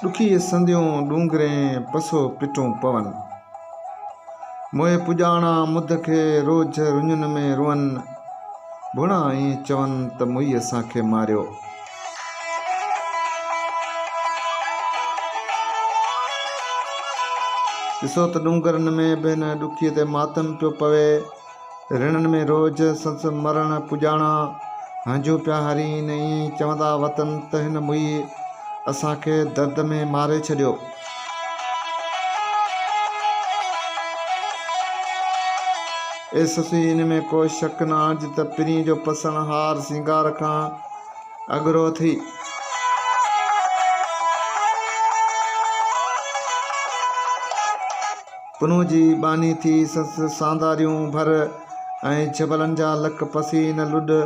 ॾुखी संदियूं डूंगरें पसो पिटूं पवन। मोए पुॼाणा मुद खे रोज़ रुञुनि में रुअनि। भुणा ईअं चवनि त मुई असांखे मारियो। ॾिसो त डूंगरनि में बि हिन ॾुखीअ ते मातम पियो पवे। रिणनि में रोज़ संस मरण पुॼाणा हंजू पिया हरीन। ईअं चवंदा वतन त हिन मुई असांखे दर्द में मारे छॾियो। ए ससुई हिन में को शक न आज त पिरीं जो पसण हार सिंगार खां अॻिरो थी। पुनू जी बानी थी सस सांदारियूं भर ऐं जबलनि जा लक पसीन लुॾ।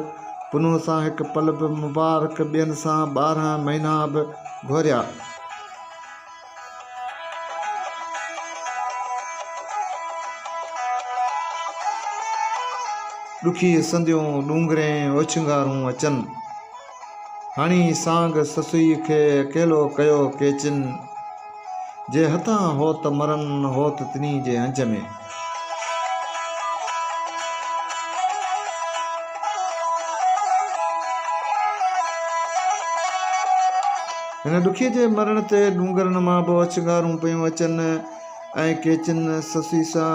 पुनू सां हिकु पल बि मुबारक ॿियनि सां 12 महीना बि घोरिया। ॾुखी संदियूं डूंगरें ओछंगारूं अचनि। हाणी सांग ससुई खे अकेलो कयो केचिन। जे हथां हो त मरनि हो त तिनी जे हंज में। हिन ॾुखीअ जे मरण ते डूंगरनि मां बि ओछंगारूं पियूं अचनि ऐं केचिन ससुई सां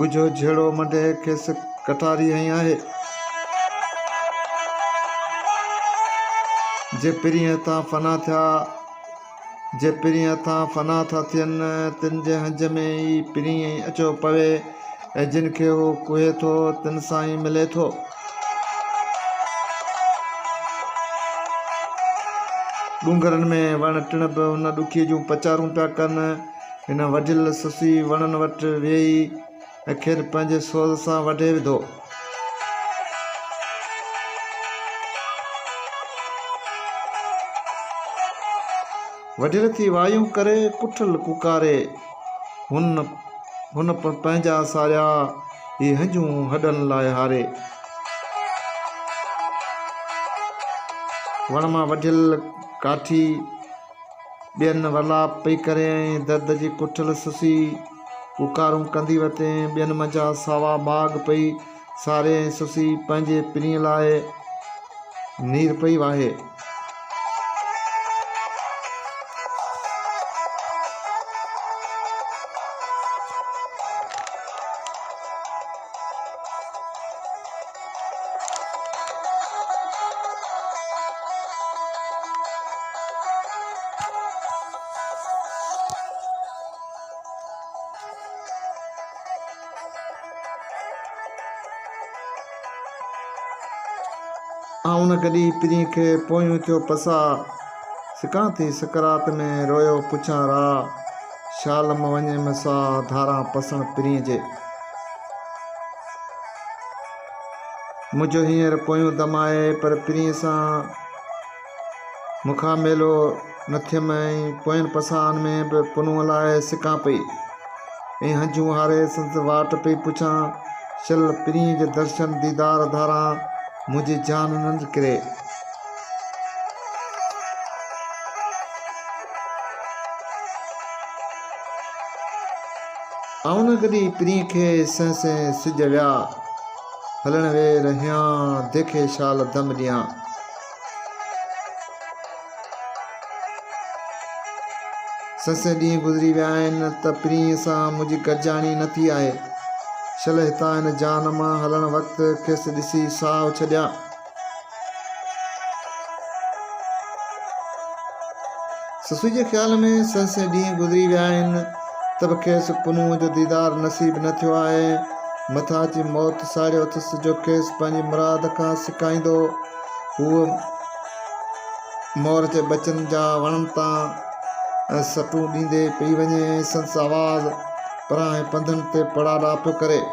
ॻुझो झेड़ो मंडे खेसि कटारी हई आहे। जे पिरीं हथां फना था थियनि तिन जे हंज में ई पिरीं अचो पवे ऐं जिन खे हो कुहे थो तिन सां ई मिले थो। डूंगरनि में वण टिण बि हुन ॾुखीअ जूं पचारूं पिया कनि। हिन वढियल ससुई वणनि वटि वेही अखिर पंहिंजे सोज़ सां वढे विधो। वढियल थी वायूं करे कुठल कुकारे हुन पंहिंजा सारिया ही हंजूं हॾनि लाइ हारे। वण मां वढियल काठी ॿियनि वलाप पई करे ऐं दर्द जी कुठल ससुई कुकारूं कंदी वते। ॿियनि मंझा सावा बाग पई सारे ससुई पंहिंजे पिरीं लाइ नीर पई वाहे। आउं न कॾहिं पिरीं खे पोयूं थियो पसा सिकां थी सकरात में रोयो पुछां रा शाल म वञे मसा धारा पसण पिरीं जे। मुंहिंजो हींअर पोयूं दम आहे पर पिरीं सां मूंखां मेलो न थियमि ऐं पोयनि पसान में बि पुनूअ लाइ सिकां पई ऐं हंजूं हारे संस वाट पई पुछां शल पिरीं जे दर्शन दीदार धारा मुंहिंजी जान न निकिरे। आउं न कॾहिं पिरीं खे सहसे सिज विया हलण वे रहिया देखे शाल दम ॾियां। सस ॾींहं गुज़री विया आहिनि त पिरीं सां मुंहिंजी गॾिजाणी न थी आहे। शल हितां हिन जान मां हलण वक़्तु खेसि ॾिसी साहु छॾिया। ससुई जे ख़्याल में संस ॾींहं गुज़री विया आहिनि त बि खेसि पुनूअ जो दीदार नसीब न थियो आहे। मथां अची मौत साड़ियो अथसि जो खेसि पंहिंजी मुराद खां सिकाईंदो। हूअ मोर जे बचनि जा वणनि तां सटूं ॾींदे पई वञे। संस आवाज़ परां पंधनि ते पड़ाड़ा पियो करे।